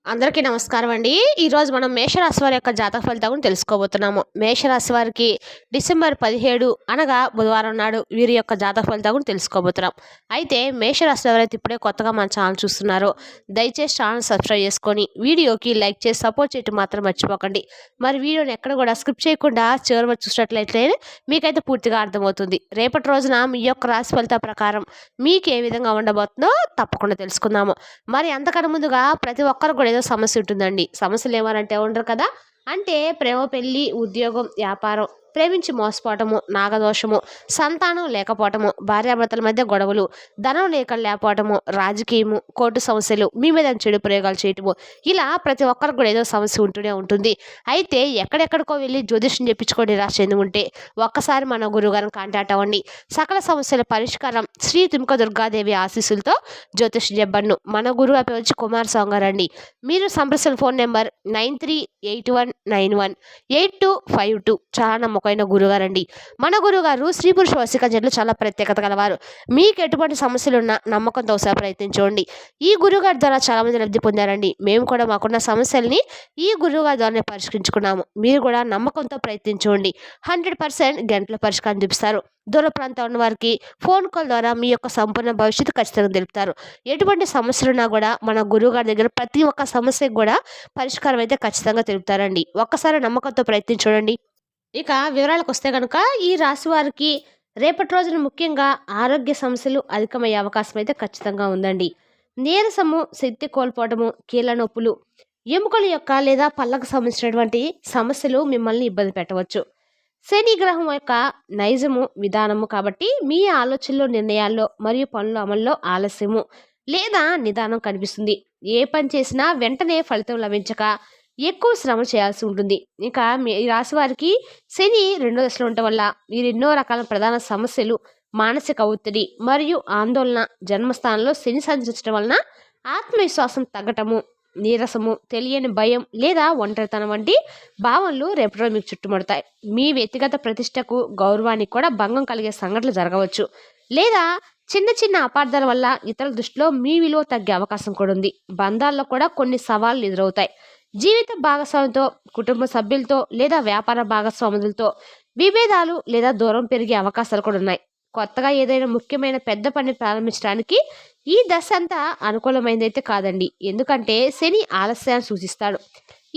అందరికీ నమస్కారం అండి. ఈరోజు మనం మేషరాశి వారి యొక్క జాతక ఫలితాలను తెలుసుకోబోతున్నాము. మేషరాశి వారికి డిసెంబర్ 17 అనగా బుధవారం నాడు వీరి యొక్క జాతక ఫలితాలను తెలుసుకోబోతున్నాం. అయితే మేషరాశి ఎవరైతే ఇప్పుడే కొత్తగా మన ఛానల్ చూస్తున్నారో దయచేసి ఛానల్ సబ్స్క్రైబ్ చేసుకొని వీడియోకి లైక్ చేసి సపోర్ట్ చేయటం మాత్రం మర్చిపోకండి. మరి వీడియోని ఎక్కడ కూడా స్కిప్ చేయకుండా చివరి వరకు చూసినట్లయితే మీకైతే పూర్తిగా అర్థమవుతుంది. రేపటి రోజున మీ యొక్క రాశి ఫలితాల ప్రకారం మీకు ఏ విధంగా ఉండబోతుందో తప్పకుండా తెలుసుకుందాము. మరి అంతకన్నా ముందుగా ప్రతి ఒక్కరు కూడా ఏదో సమస్య ఉంటుందండి. సమస్యలు ఏమనంటే ఉండరు కదా. అంటే ప్రేమ, పెళ్లి, ఉద్యోగం, వ్యాపారం, ప్రేమించి మోసపోవటము, నాగదోషము, సంతానం లేకపోవటము, భార్యాభర్తల మధ్య గొడవలు, ధనం లేకపోవటము, రాజకీయము, కోర్టు సమస్యలు, మీ మీద చెడు ప్రయోగాలు చేయటము, ఇలా ప్రతి ఒక్కరికి కూడా ఏదో సమస్య ఉంటూనే ఉంటుంది. అయితే ఎక్కడెక్కడికో వెళ్ళి జ్యోతిష్యం చెప్పించుకొని నిరాశ చెంది ఉంటే ఒక్కసారి మన గురువుగారిని కాంటాక్ట్ అవ్వండి. సకల సమస్యల పరిష్కారం శ్రీ తుమ్క దుర్గాదేవి ఆశీస్సులతో జ్యోతిష్యం చెప్పబడును. మన గురువు పేరు వచ్చి కుమారస్వామి గారు అండి. మీరు సంప్రదించిన ఫోన్ నెంబర్ 9381918252. చాలా నమ్మకమైన గురుగారండి. మన గురుగారు స్త్రీ పురుష వశీకరణలో చాలా ప్రత్యేకత కలవారు. మీకు ఎటువంటి సమస్యలున్నా నమ్మకంతో ఒకసారి ప్రయత్నించండి. ఈ గురుగారి ద్వారా చాలా మంది లబ్ధి పొందారండి. మేము కూడా మాకున్న సమస్యల్ని ఈ గురుగారి ద్వారానే పరిష్కరించుకున్నాము. మీరు కూడా నమ్మకంతో ప్రయత్నించండి. 100% గంటల పరిష్కారం చూపిస్తారు. దూర ప్రాంతం ఉన్న వారికి ఫోన్ కాల్ ద్వారా మీ యొక్క సంపూర్ణ భవిష్యత్తు ఖచ్చితంగా తెలుపుతారు. ఎటువంటి సమస్యలున్నా కూడా మన గురువుగారి దగ్గర ప్రతి ఒక్క సమస్యకు కూడా పరిష్కారం అయితే ఖచ్చితంగా తెలుపుతారండి. ఒక్కసారి నమ్మకంతో ప్రయత్నించండి. ఇక వివరాలకు వస్తే కనుక ఈ రాశి వారికి రేపటి రోజున ముఖ్యంగా ఆరోగ్య సమస్యలు అధికమయ్యే అవకాశం అయితే ఖచ్చితంగా ఉందండి. నీరసము, శక్తి కోల్పోవడము, కీళ్ళ నొప్పులు, ఎముకల యొక్క లేదా పళ్ళకు సంబంధించినటువంటి సమస్యలు మిమ్మల్ని ఇబ్బంది పెట్టవచ్చు. శని గ్రహం యొక్క నైజము విధానము కాబట్టి మీ ఆలోచనలో, నిర్ణయాల్లో మరియు పనుల అమల్లో ఆలస్యము లేదా నిదానం కనిపిస్తుంది. ఏ పని చేసినా వెంటనే ఫలితం లభించక ఎక్కువ శ్రమ చేయాల్సి ఉంటుంది. ఇక మీ ఈ రాశి వారికి శని రెండో దశలో ఉండటం వల్ల మీరు ఎన్నో రకాల ప్రధాన సమస్యలు, మానసిక ఒత్తిడి మరియు ఆందోళన, జన్మస్థానంలో శని సంచరించడం వలన ఆత్మవిశ్వాసం తగ్గటము, నీరసము, తెలియని భయం లేదా ఒంటరితనం వంటి భావనలు రేపటిలో మీకు చుట్టుముడతాయి. మీ వ్యక్తిగత ప్రతిష్టకు, గౌరవానికి కూడా భంగం కలిగే సంఘటనలు జరగవచ్చు. లేదా చిన్న చిన్న అపార్థాల వల్ల ఇతరుల దృష్టిలో మీ విలువ తగ్గే అవకాశం కూడా ఉంది. బంధాల్లో కూడా కొన్ని సవాళ్లు ఎదురవుతాయి. జీవిత భాగస్వామితో, కుటుంబ సభ్యులతో లేదా వ్యాపార భాగస్వాములతో విభేదాలు లేదా దూరం పెరిగే అవకాశాలు కూడా ఉన్నాయి. కొత్తగా ఏదైనా ముఖ్యమైన పెద్ద పని ప్రారంభించడానికి ఈ దశ అంతా అనుకూలమైనదైతే కాదండి. ఎందుకంటే శని ఆలస్యాన్ని సూచిస్తాడు.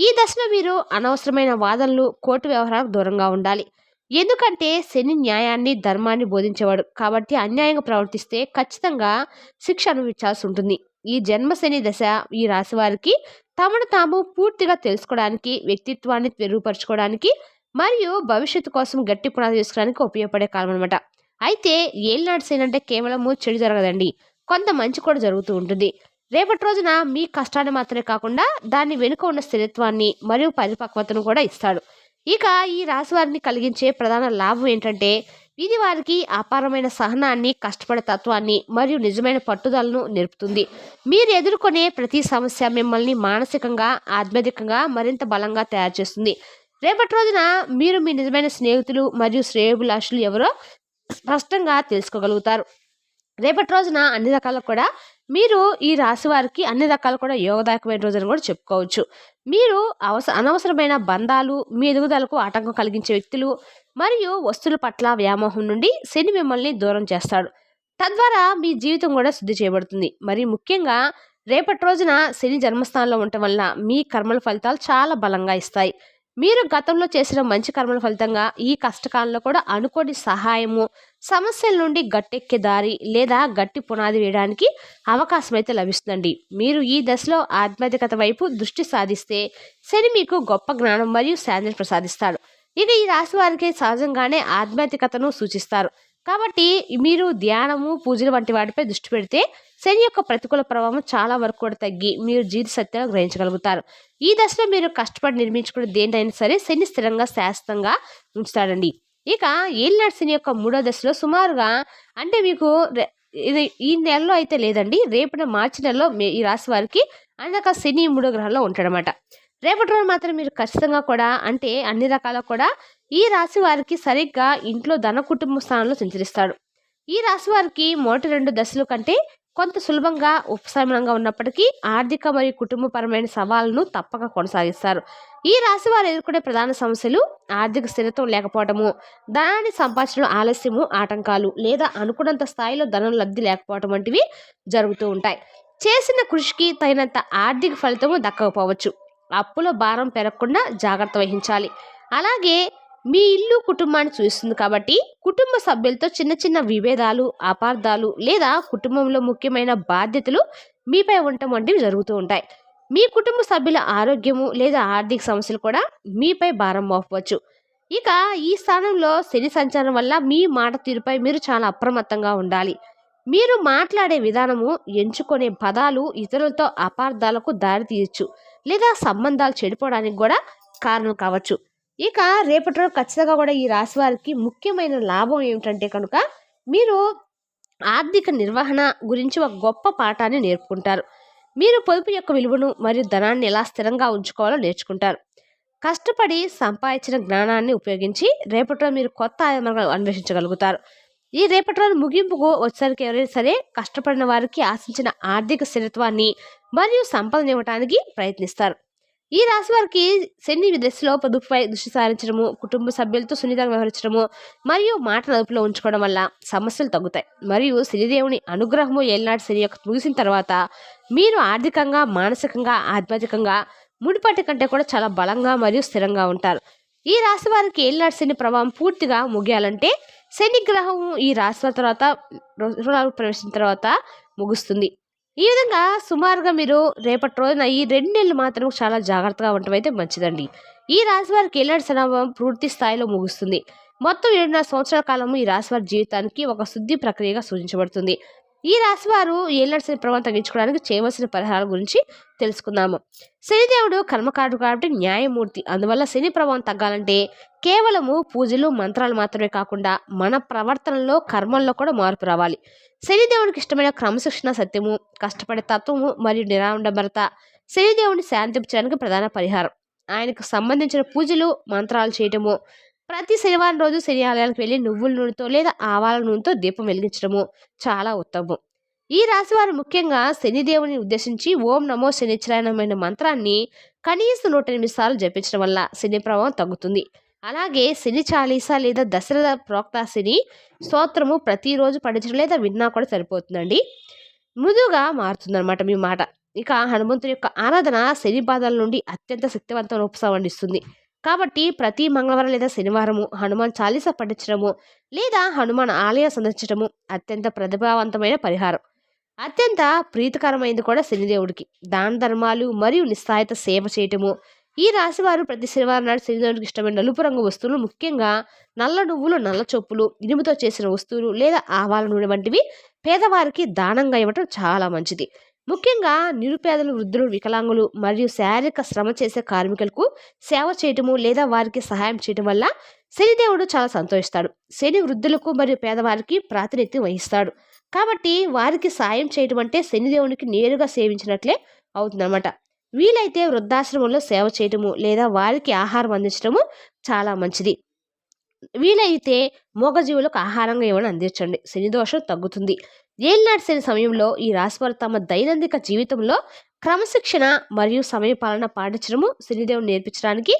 ఈ దశలో మీరు అనవసరమైన వాదనలు, కోర్టు వ్యవహారాలకు దూరంగా ఉండాలి. ఎందుకంటే శని న్యాయాన్ని, ధర్మాన్ని బోధించేవాడు కాబట్టి అన్యాయంగా ప్రవర్తిస్తే ఖచ్చితంగా శిక్ష అనుభవించాల్సి ఉంటుంది. ఈ జన్మ శని దశ ఈ రాశి వారికి తమను తాము పూర్తిగా తెలుసుకోవడానికి, వ్యక్తిత్వాన్ని మెరుగుపరచుకోవడానికి మరియు భవిష్యత్తు కోసం గట్టి పునాది వేసుకోవడానికి ఉపయోగపడే కాలం అనమాట. అయితే ఏలినాటి శని అంటే కేవలము చెడు జరగదండి, కొంత మంచి కూడా జరుగుతూ ఉంటుంది. రేపటి రోజున మీ కష్టాన్ని మాత్రమే కాకుండా దాని వెనుక ఉన్న స్థిరత్వాన్ని మరియు పరిపక్వతను కూడా ఇస్తాడు. ఇక ఈ రాశి వారిని కలిగించే ప్రధాన లాభం ఏంటంటే ఇది వారికి అపారమైన సహనాన్ని, కష్టపడే తత్వాన్ని మరియు నిజమైన పట్టుదలను నేర్పుతుంది. మీరు ఎదుర్కొనే ప్రతి సమస్య మిమ్మల్ని మానసికంగా, ఆధ్యాత్మికంగా మరింత బలంగా తయారు చేస్తుంది. రేపటి రోజున మీరు మీ నిజమైన స్నేహితులు మరియు శ్రేయోభిలాషులు ఎవరో స్పష్టంగా తెలుసుకోగలుగుతారు. రేపటి రోజున అన్ని రకాల కూడా మీరు ఈ రాశి వారికి అన్ని రకాలు కూడా యోగదాయకమైన రోజుని కూడా చెప్పుకోవచ్చు. మీరు అనవసరమైన బంధాలు, మీ ఎదుగుదలకు ఆటంకం కలిగించే వ్యక్తులు మరియు వస్తువుల పట్ల వ్యామోహం నుండి శని మిమ్మల్ని దూరం చేస్తాడు. తద్వారా మీ జీవితం కూడా శుద్ధి చేయబడుతుంది. మరి ముఖ్యంగా రేపటి రోజున శని జన్మస్థానంలో ఉండటం వల్ల మీ కర్మల ఫలితాలు చాలా బలంగా ఇస్తాయి. మీరు గతంలో చేసిన మంచి కర్మల ఫలితంగా ఈ కష్టకాలంలో కూడా అనుకోని సహాయము, సమస్యల నుండి గట్టెక్కే దారి లేదా గట్టి పునాది వేయడానికి అవకాశం అయితే లభిస్తుందండి. మీరు ఈ దశలో ఆధ్యాత్మికత వైపు దృష్టి సాధిస్తే శని మీకు గొప్ప జ్ఞానం మరియు శాంతిని ప్రసాదిస్తాడు. ఇక ఈ రాశి వారికి సహజంగానే ఆధ్యాత్మికతను సూచిస్తారు కాబట్టి మీరు ధ్యానము, పూజలు వంటి వాటిపై దృష్టి పెడితే శని యొక్క ప్రతికూల ప్రభావం చాలా వరకు కూడా తగ్గి మీరు జీవిత సత్యాలు గ్రహించగలుగుతారు. ఈ దశలో మీరు కష్టపడి నిర్మించుకునే దేనినైనా సరే శని స్థిరంగా, శాశ్వతంగా ఉంచుతాడండి. ఇక ఏలినాటి శని యొక్క మూడో దశలో సుమారుగా అంటే మీకు ఇది ఈ నెలలో అయితే లేదండి, రేపటి మార్చి నెలలో ఈ రాశి వారికి అనగా శని మూడో గ్రహంలో ఉంటాడనమాట. రేపటి రోజు మాత్రం మీరు ఖచ్చితంగా కూడా అంటే అన్ని రకాల కూడా ఈ రాశి వారికి సరిగ్గా ఇంట్లో ధన కుటుంబ స్థానంలో సంచరిస్తాడు. ఈ రాశి వారికి మొదటి 2 దశల కంటే కొంత సులభంగా ఉపశమనంగా ఉన్నప్పటికీ ఆర్థిక మరియు కుటుంబపరమైన సవాళ్లను తప్పక కొనసాగిస్తారు. ఈ రాశి వారు ఎదుర్కొనే ప్రధాన సమస్యలు ఆర్థిక స్థిరత్వం లేకపోవటము, ధనాన్ని సంపాదించడం ఆలస్యము, ఆటంకాలు లేదా అనుకున్నంత స్థాయిలో ధనం లబ్ధి లేకపోవటం వంటివి జరుగుతూ ఉంటాయి. చేసిన కృషికి తగినంత ఆర్థిక ఫలితము దక్కకపోవచ్చు. అప్పుల భారం పెరగకుండా జాగ్రత్త వహించాలి. అలాగే మీ ఇల్లు కుటుంబాన్ని చూస్తుంది కాబట్టి కుటుంబ సభ్యులతో చిన్న చిన్న విభేదాలు, అపార్థాలు లేదా కుటుంబంలో ముఖ్యమైన బాధ్యతలు మీపై ఉండటం వంటివి జరుగుతూ ఉంటాయి. మీ కుటుంబ సభ్యుల ఆరోగ్యము లేదా ఆర్థిక సమస్యలు కూడా మీపై భారం మోపవచ్చు. ఇక ఈ స్థానంలో శని సంచారం వల్ల మీ మాట తీరుపై మీరు చాలా అప్రమత్తంగా ఉండాలి. మీరు మాట్లాడే విధానము, ఎంచుకునే పదాలు ఇతరులతో అపార్థాలకు దారి తీయచ్చు లేదా సంబంధాలు చెడిపోవడానికి కూడా కారణం కావచ్చు. ఇక రేపటి రోజు ఖచ్చితంగా కూడా ఈ రాశి వారికి ముఖ్యమైన లాభం ఏమిటంటే కనుక మీరు ఆర్థిక నిర్వహణ గురించి ఒక గొప్ప పాఠాన్ని నేర్పుకుంటారు. మీరు పొదుపు యొక్క విలువను మరియు ధనాన్ని ఎలా స్థిరంగా ఉంచుకోవాలో నేర్చుకుంటారు. కష్టపడి సంపాదించిన జ్ఞానాన్ని ఉపయోగించి రేపటి రోజు మీరు కొత్త ఆదాయ మార్గాలు అన్వేషించగలుగుతారు. ఈ రేపటి రోజు ముగింపుకు వచ్చేసరికి ఎవరైనా సరే కష్టపడిన వారికి ఆశించిన ఆర్థిక స్థిరత్వాన్ని మరియు సంపదను ఇవ్వడానికి ప్రయత్నిస్తారు. ఈ రాశి వారికి శని దశలో పొదుపుపై దృష్టి సారించడము, కుటుంబ సభ్యులతో సున్నితంగా వ్యవహరించడము మరియు మాట అదుపులో ఉంచుకోవడం వల్ల సమస్యలు తగ్గుతాయి. మరియు శనిదేవుని అనుగ్రహము ఏలినాటి శని యొక్క ముగిసిన తర్వాత మీరు ఆర్థికంగా, మానసికంగా, ఆధ్యాత్మికంగా ముడిపట్టి కంటే కూడా చాలా బలంగా మరియు స్థిరంగా ఉంటారు. ఈ రాశి వారికి ఏలినాటి శని ప్రభావం పూర్తిగా ముగియాలంటే శని గ్రహము ఈ రాశి వారి తర్వాత ప్రవేశించిన తర్వాత ముగుస్తుంది. ఈ విధంగా సుమారుగా మీరు రేపటి రోజున ఈ 2 నెలలు మాత్రం చాలా జాగ్రత్తగా ఉండటం అయితే మంచిదండి. ఈ రాశి వారికి ఏలినాటి శనాభం పూర్తి స్థాయిలో ముగుస్తుంది. మొత్తం 7.5 సంవత్సరాల కాలము ఈ రాశి వారి జీవితానికి ఒక శుద్ధి ప్రక్రియగా సూచించబడుతుంది. ఈ రాశి వారు ఏలినాటి శని ప్రభావం తగ్గించుకోవడానికి చేయవలసిన పరిహారాల గురించి తెలుసుకుందాము. శనిదేవుడు కర్మకారుడు కాబట్టి న్యాయమూర్తి. అందువల్ల శని ప్రభావం తగ్గాలంటే కేవలము పూజలు, మంత్రాలు మాత్రమే కాకుండా మన ప్రవర్తనలో, కర్మల్లో కూడా మార్పు రావాలి. శనిదేవుడికి ఇష్టమైన క్రమశిక్షణ, సత్యము, కష్టపడే తత్వము మరియు నిరాడంబరత శనిదేవుడిని శాంతించడానికి ప్రధాన పరిహారం. ఆయనకు సంబంధించిన పూజలు, మంత్రాలు చేయటము, ప్రతి శనివారం రోజు శని ఆలయాలకు వెళ్ళి నువ్వుల నూనెతో లేదా ఆవాల నూనెతో దీపం వెలిగించడము చాలా ఉత్తమం. ఈ రాశివారు ముఖ్యంగా శనిదేవుని ఉద్దేశించి ఓం నమో శనిశ్చరాయణమైన మంత్రాన్ని కనీసం 108 సార్లు జపించడం వల్ల శని ప్రభావం తగ్గుతుంది. అలాగే శని చాలీసా లేదా దశరథ ప్రోక్త శని స్తోత్రము ప్రతిరోజు పఠించడం లేదా విన్నా కూడా సరిపోతుందండి. మృదుగా మారుతుందన్నమాట మీ మాట. ఇక హనుమంతుని యొక్క ఆరాధన శని బాధల నుండి అత్యంత శక్తివంతమైన ఉపశమనం ఇస్తుంది. కాబట్టి ప్రతి మంగళవారం లేదా శనివారము హనుమాన్ చాలీసా పఠించడము లేదా హనుమాన్ ఆలయం సందర్శించడము అత్యంత ప్రతిభావంతమైన పరిహారం. అత్యంత ప్రీతికరమైనది కూడా శనిదేవుడికి. దాన ధర్మాలు మరియు నిస్సాయిత సేవ చేయటము. ఈ రాశివారు ప్రతి శనివారం నాడు శనిదేవుడికి ఇష్టమైన నలుపు రంగు వస్తువులు, ముఖ్యంగా నల్ల నువ్వులు, నల్ల చొప్పులు, ఇనుముతో చేసిన వస్తువులు లేదా ఆవాల నూనె వంటివి పేదవారికి దానంగా ఇవ్వటం చాలా మంచిది. ముఖ్యంగా నిరుపేదలు, వృద్ధులు, వికలాంగులు మరియు శారీరక శ్రమ చేసే కార్మికులకు సేవ చేయటము లేదా వారికి సహాయం చేయటం వల్ల శనిదేవుడు చాలా సంతోషిస్తాడు. శని వృద్ధులకు మరియు పేదవారికి ప్రాతినిధ్యం వహిస్తాడు. కాబట్టి వారికి సాయం చేయటం అంటే శనిదేవునికి నేరుగా సేవించినట్లే అవుతుందన్నమాట. వీలైతే వృద్ధాశ్రమంలో సేవ చేయటము లేదా వారికి ఆహారం అందించడము చాలా మంచిది. వీలైతే మూగజీవులకు ఆహారంగా ఏమైనా అందించండి. శని దోషం తగ్గుతుంది. ఏలినాటి శని సమయంలో ఈ రాశివారు తమ దైనందిక జీవితంలో క్రమశిక్షణ మరియు సమయపాలన పాటించడము శనిదేవుని నేర్పించడానికి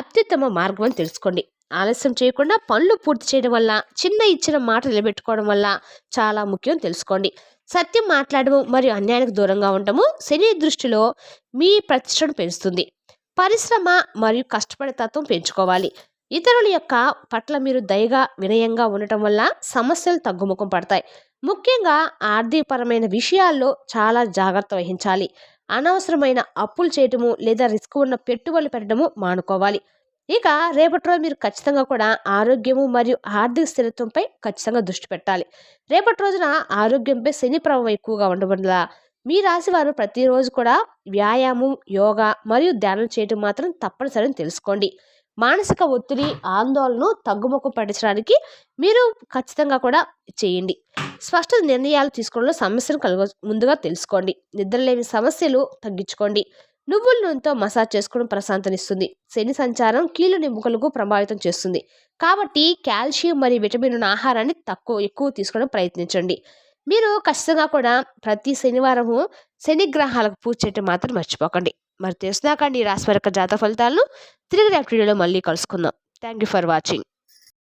అత్యుత్తమ మార్గం అని తెలుసుకోండి. ఆలస్యం చేయకుండా పనులు పూర్తి చేయడం వల్ల, చిన్న ఇచ్చిన మాట నిలబెట్టుకోవడం వల్ల చాలా ముఖ్యం తెలుసుకోండి. సత్యం మాట్లాడము మరియు అన్యాయానికి దూరంగా ఉండటము శని దృష్టిలో మీ ప్రతిష్టను పెంచుతుంది. పరిశ్రమ మరియు కష్టపడే తత్వం పెంచుకోవాలి. ఇతరుల యొక్క పట్ల మీరు దయగా, వినయంగా ఉండటం వల్ల సమస్యలు తగ్గుముఖం పడతాయి. ముఖ్యంగా ఆర్థికపరమైన విషయాల్లో చాలా జాగ్రత్త వహించాలి. అనవసరమైన అప్పులు చేయటము లేదా రిస్క్ ఉన్న పెట్టుబడులు పెట్టడము మానుకోవాలి. ఇక రేపటి రోజు మీరు ఖచ్చితంగా కూడా ఆరోగ్యము మరియు ఆర్థిక స్థిరత్వంపై ఖచ్చితంగా దృష్టి పెట్టాలి. రేపటి రోజున ఆరోగ్యంపై శని ప్రభావం ఎక్కువగా ఉండడం వల్ల మీ రాశి వారు ప్రతిరోజు కూడా వ్యాయామం, యోగా మరియు ధ్యానం చేయటం మాత్రం తప్పనిసరిని తెలుసుకోండి. మానసిక ఒత్తిడి, ఆందోళనను తగ్గుముఖం పట్టించడానికి మీరు ఖచ్చితంగా కూడా చేయండి. స్పష్ట నిర్ణయాలు తీసుకోవడంలో సమస్యను ముందుగా తెలుసుకోండి. నిద్రలేని సమస్యలు తగ్గించుకోండి. నువ్వుల నూనెతో మసాజ్ చేసుకోవడం ప్రశాంతనిస్తుంది. శని సంచారం కీళ్ళు ఎముకలకు ప్రభావితం చేస్తుంది. కాబట్టి కాల్షియం మరియు విటమిన్ ఉన్న ఆహారాన్ని ఎక్కువ తీసుకోవడం ప్రయత్నించండి. మీరు ఖచ్చితంగా కూడా ప్రతి శనివారము శని గ్రహాలకు పూజ చేయటం మాత్రం మర్చిపోకండి. మరి తెలుసునాకండి ఈ రాశి వారి యొక్క జాతక ఫలితాలను. తిరిగి రేపటి వీడియోలో మళ్ళీ కలుసుకుందాం. Thank you for watching.